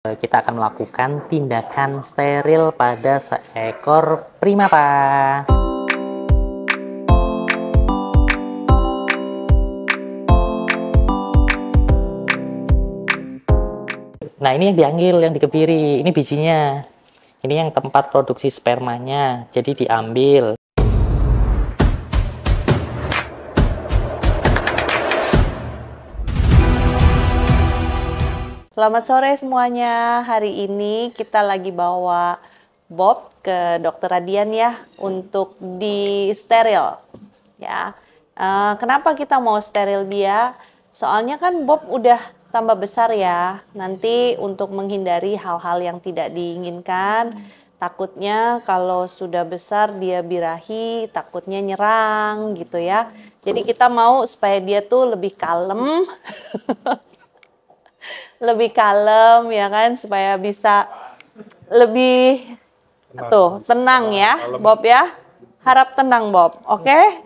Kita akan melakukan tindakan steril pada seekor primata. Nah, ini yang diambil, yang dikebiri. Ini bijinya. Ini yang tempat produksi spermanya. Jadi diambil. Selamat sore semuanya. Hari ini kita lagi bawa Bob ke Dokter Radian ya untuk di steril. Ya, kenapa kita mau steril dia? Soalnya kan Bob udah tambah besar ya. Nanti untuk menghindari hal-hal yang tidak diinginkan, takutnya kalau sudah besar dia birahi, takutnya nyerang gitu ya. Jadi kita mau supaya dia tuh lebih kalem. Lebih kalem ya kan, supaya bisa lebih tenang ya Bob ya, harap tenang Bob, oke?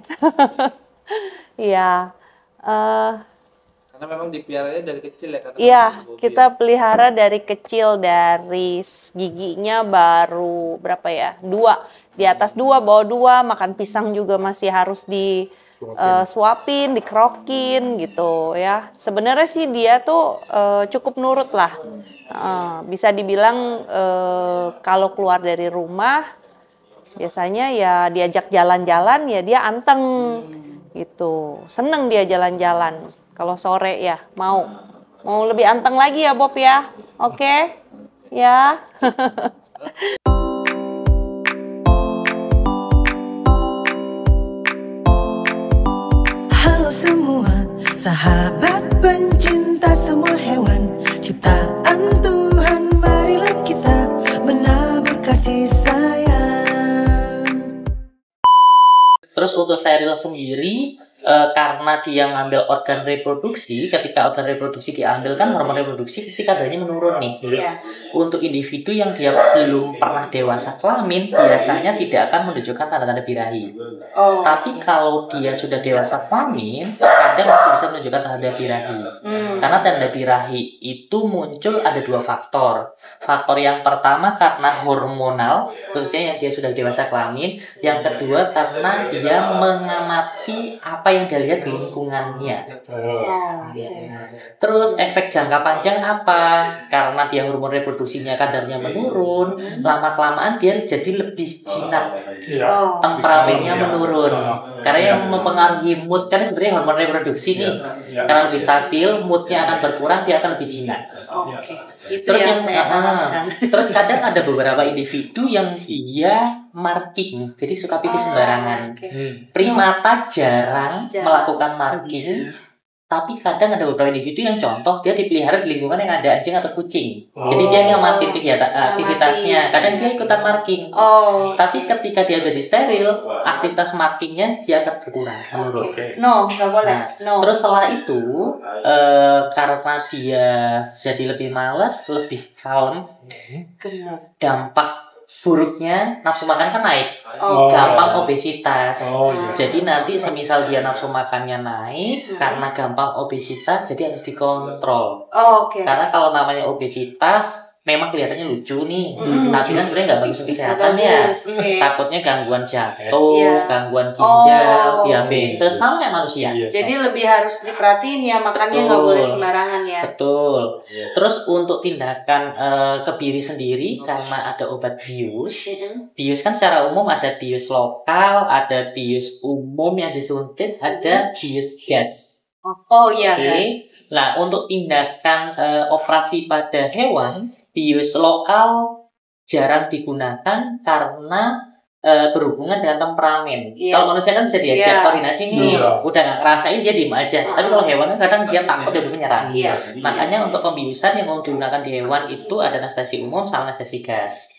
Iya. Karena memang dipeliharanya dari kecil ya? Iya, kita pelihara dari kecil, dari giginya baru berapa ya, 2, di atas 2, bawah 2, makan pisang juga masih harus di suapin, dikerokin gitu ya. Sebenarnya sih dia tuh cukup nurut lah. Bisa dibilang kalau keluar dari rumah biasanya ya diajak jalan-jalan ya dia anteng gitu. Seneng dia jalan-jalan. Kalau sore ya mau lebih anteng lagi ya Bob ya. Oke? Ya. Semua sahabat pencinta semua hewan ciptaan Tuhan, marilah kita menabur kasih sayang. Terus untuk steril sendiri, karena dia ngambil organ reproduksi, ketika organ reproduksi diambil kan hormon reproduksi pasti kadarnya menurun nih. Yeah. Untuk individu yang dia belum pernah dewasa kelamin, biasanya tidak akan menunjukkan tanda-tanda birahi. Tapi kalau dia sudah dewasa kelamin, kadang masih bisa menunjukkan tanda birahi. Karena tanda birahi itu muncul ada 2 faktor. Faktor yang pertama karena hormonal, khususnya yang dia sudah dewasa kelamin. Yang kedua karena dia mengamati apa yang dia lihat di lingkungannya. Terus efek jangka panjang apa? Karena dia hormon reproduksinya kadarnya menurun, lama-kelamaan dia jadi lebih jinak. Temperamennya menurun. Karena yang mempengaruhi mood, kan sebenarnya hormon reproduksi nih. Karena lebih stabil, moodnya akan berkurang, dia akan lebih jinak. Terus terus kadang ada beberapa individu yang dia marking, jadi suka pipis sembarangan. Primata jarang melakukan marking, tapi kadang ada beberapa individu yang contoh dia dipelihara di lingkungan yang ada anjing atau kucing. Jadi dia ngamatin aktivitasnya. Kadang dia ikutan marking. Tapi ketika dia udah di steril, aktivitas markingnya dia akan berkurang, menurun. No, nggak boleh. No. Terus setelah itu, karena dia jadi lebih malas, lebih kalem, dampak buruknya nafsu makan kan naik, gampang obesitas. Jadi nanti semisal dia nafsu makannya naik karena gampang obesitas, jadi harus dikontrol. Karena kalau namanya obesitas memang kelihatannya lucu nih, tapi kan sebenarnya nggak bagus untuk kesehatan ya. Takutnya gangguan jantung, gangguan ginjal, diabetes, sama kayak manusia. Jadi lebih harus diperhatiin ya, makannya nggak boleh sembarangan ya. Betul. Terus untuk tindakan kebiri sendiri, karena ada obat bius. Bius kan secara umum ada bius lokal, ada bius umum yang disuntik, ada bius gas. Guys. Nah, untuk tindakan operasi pada hewan, bius lokal jarang digunakan karena berhubungan dengan temperamen. Kalau manusia kan bisa diajak koordinasi nih, udah nggak ngerasain dia diem aja. Tapi kalau hewan kan kadang dia takut dan menyerang. Makanya untuk pembiusan yang mau digunakan di hewan itu ada anestesi umum sama anestesi gas.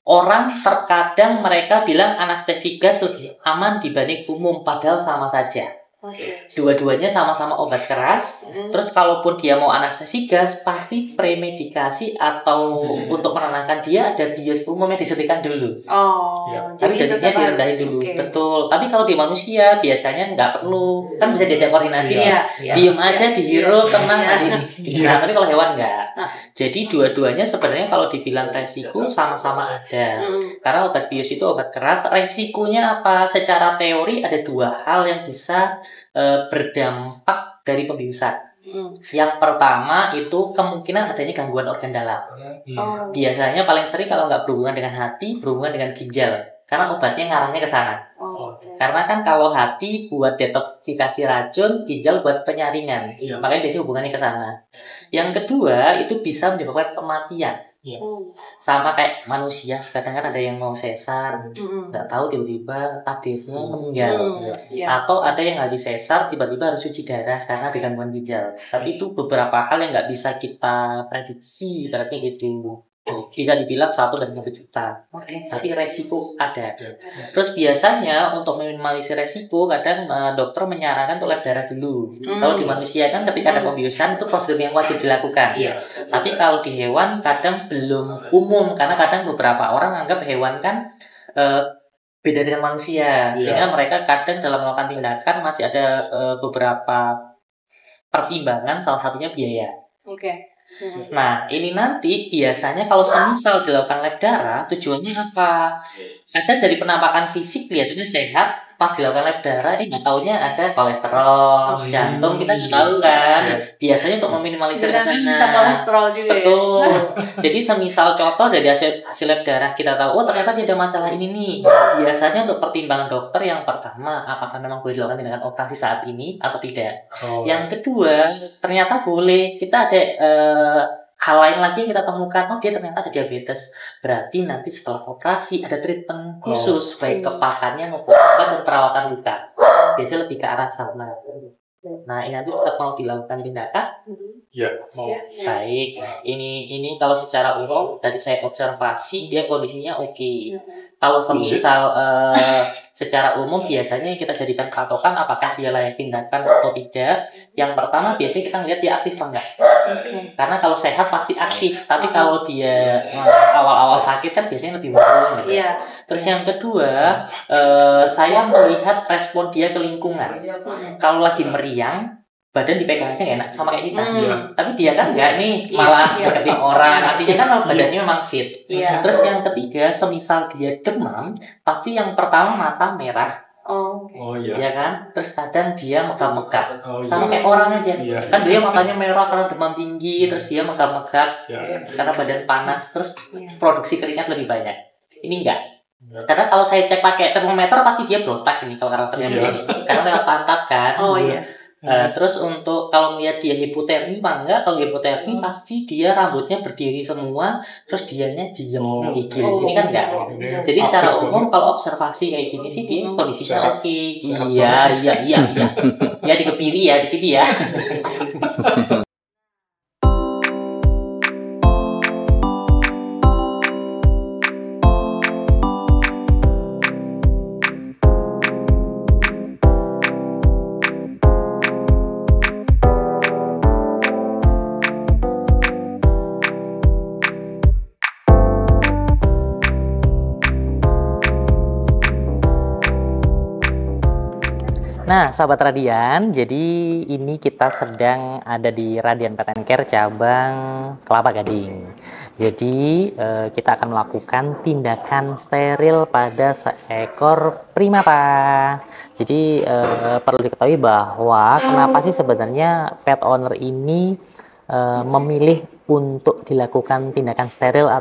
Orang terkadang mereka bilang anestesi gas lebih aman dibanding umum, padahal sama saja. Dua-duanya sama-sama obat keras. Terus kalaupun dia mau anestesi gas, pasti premedikasi atau untuk menenangkan dia ada bios umum yang disuntikan dulu. Tapi dosisnya direndahin dulu. Betul. Tapi kalau di manusia biasanya nggak perlu. Kan bisa diajak koordinasi ya. Diem aja, dihirup, tenang. Nah, tapi kalau hewan nggak. Jadi dua-duanya sebenarnya kalau dibilang resiko sama-sama ada. Karena obat bios itu obat keras. Resikonya apa? Secara teori ada dua hal yang bisa berdampak dari pembiusan. Yang pertama itu kemungkinan adanya gangguan organ dalam. Biasanya paling sering kalau nggak berhubungan dengan hati, berhubungan dengan ginjal. Karena obatnya ngarahnya ke sana. Karena kan kalau hati buat detoksifikasi racun, ginjal buat penyaringan. Makanya biasanya hubungannya ke sana. Yang kedua itu bisa menyebabkan kematian. Sama kayak manusia, kadang kan ada yang mau sesar, nggak tahu tiba-tiba takdirnya meninggal. Atau ada yang habis sesar tiba-tiba harus cuci darah karena ada gangguan ginjal. Tapi itu beberapa hal yang nggak bisa kita prediksi, berarti gitu. Bisa dibilang 1 dari 1 juta. Tapi resiko ada. Terus biasanya untuk meminimalisir resiko, kadang dokter menyarankan untuk lab darah dulu. Kalau di manusia kan ketika ada pembiusan itu prosedur yang wajib dilakukan. Tapi kalau di hewan kadang belum umum, karena kadang beberapa orang anggap hewan kan beda dengan manusia, sehingga mereka kadang dalam melakukan tindakan masih ada beberapa pertimbangan, salah satunya biaya. Nah, ini nanti biasanya kalau semisal dilakukan lab darah, tujuannya apa? Kadang dari penampakan fisik kelihatannya sehat, pas dilakukan lab darah, nggak taunya ada kolesterol, jantung, kita nggak tahu kan. Biasanya untuk meminimalisir ke sana. Bisa kolesterol juga. Betul. Jadi semisal contoh dari hasil lab darah kita tahu, oh ternyata dia ada masalah ini nih. Biasanya untuk pertimbangan dokter yang pertama, apakah memang boleh dilakukan tindakan operasi saat ini atau tidak. Yang kedua, ternyata boleh. Kita ada hal lain lagi yang kita temukan, oh dia ternyata ada diabetes. Berarti nanti setelah operasi ada treatment khusus, baik kepakannya maupun obat dan perawatan luka. Biasanya lebih ke arah sana. Nah, ini nanti tetap mau dilakukan tindakan? Mau. Baik. Nah, ini kalau secara umum dari saya observasi dia kondisinya oke. Kalau semisal secara umum biasanya kita jadikan patokan apakah dia layak tindakan atau tidak. Yang pertama biasanya kita ngeliat dia aktif atau enggak. Karena kalau sehat pasti aktif, tapi kalau dia awal-awal sakit kan biasanya lebih murung gitu. Terus yang kedua, saya melihat respon dia ke lingkungan. Kalau lagi meriang, badan dipegang aja gak enak, sama kayak kita. Tapi dia kan enggak nih, malah deketin orang. Artinya kan badannya memang fit. Terus yang ketiga, semisal dia demam, pasti yang pertama mata merah. Iya kan? Terus kadang dia megap-megap. Sama kayak orang aja. Kan dia matanya merah karena demam tinggi, terus dia megap-megap karena badan panas, terus produksi keringat lebih banyak. Ini enggak. Karena kalau saya cek pakai termometer pasti dia berontak ini kalau karakternya begini. Karena lewat pantat kan. Terus untuk kalau melihat dia hipotermi apa enggak, kalau hipotermi pasti dia rambutnya berdiri semua, terus dianya diem menggigil. Ini kan enggak. Jadi secara umum kalau observasi kayak gini sih dia kondisinya oke. Iya. Ya dikepiri ya di sini ya. Nah, sahabat Radian, jadi ini kita sedang ada di Radian Pet and Care cabang Kelapa Gading. Jadi kita akan melakukan tindakan steril pada seekor primata. Jadi perlu diketahui bahwa kenapa sih sebenarnya pet owner ini memilih untuk dilakukan tindakan steril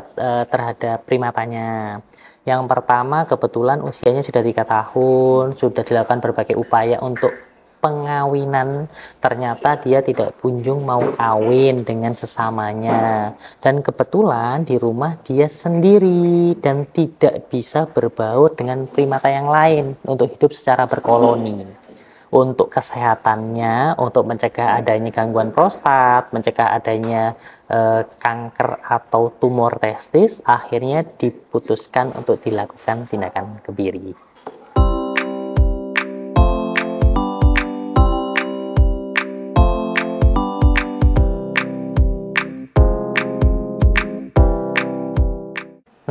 terhadap primatanya. Yang pertama, kebetulan usianya sudah 3 tahun, sudah dilakukan berbagai upaya untuk pengawinan, ternyata dia tidak kunjung mau kawin dengan sesamanya. Dan kebetulan di rumah dia sendiri dan tidak bisa berbaur dengan primata yang lain untuk hidup secara berkoloni. Untuk kesehatannya, untuk mencegah adanya gangguan prostat, mencegah adanya kanker atau tumor testis, akhirnya diputuskan untuk dilakukan tindakan kebiri.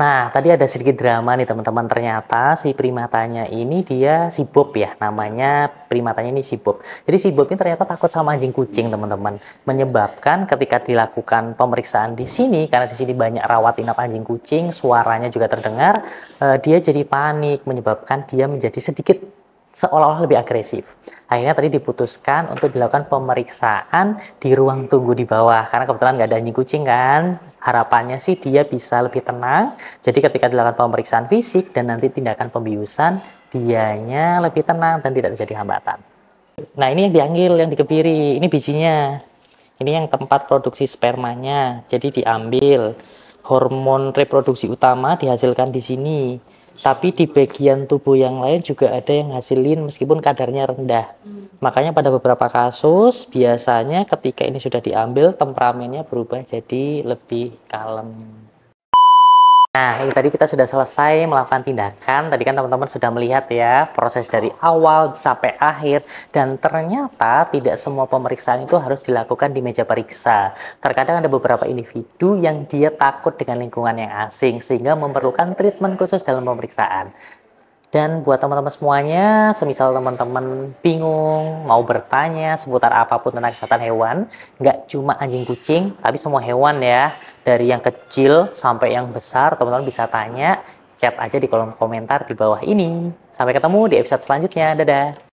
Nah, tadi ada sedikit drama nih teman-teman. Ternyata si primatanya ini dia si Bob ya. Namanya primatanya ini si Bob. Jadi si Bob ini ternyata takut sama anjing kucing teman-teman. Menyebabkan ketika dilakukan pemeriksaan di sini, karena di sini banyak rawat inap anjing kucing, suaranya juga terdengar, dia jadi panik. Menyebabkan dia menjadi sedikit seolah-olah lebih agresif. Akhirnya tadi diputuskan untuk dilakukan pemeriksaan di ruang tunggu di bawah. Karena kebetulan nggak ada anjing kucing kan. Harapannya sih dia bisa lebih tenang. Jadi ketika dilakukan pemeriksaan fisik dan nanti tindakan pembiusan, dianya lebih tenang dan tidak terjadi hambatan. Nah ini yang diambil, yang dikebiri. Ini bijinya. Ini yang tempat produksi spermanya. Jadi diambil. Hormon reproduksi utama dihasilkan di sini. Tapi di bagian tubuh yang lain juga ada yang hasilin meskipun kadarnya rendah. Makanya pada beberapa kasus biasanya ketika ini sudah diambil temperamennya berubah jadi lebih kalem. Nah, ini tadi kita sudah selesai melakukan tindakan. Tadi kan teman-teman sudah melihat ya proses dari awal sampai akhir. Dan ternyata tidak semua pemeriksaan itu harus dilakukan di meja periksa. Terkadang ada beberapa individu yang dia takut dengan lingkungan yang asing sehingga memerlukan treatment khusus dalam pemeriksaan. Dan buat teman-teman semuanya, semisal teman-teman bingung, mau bertanya seputar apapun tentang kesehatan hewan, nggak cuma anjing kucing, tapi semua hewan ya, dari yang kecil sampai yang besar, teman-teman bisa tanya, chat aja di kolom komentar di bawah ini. Sampai ketemu di episode selanjutnya, dadah!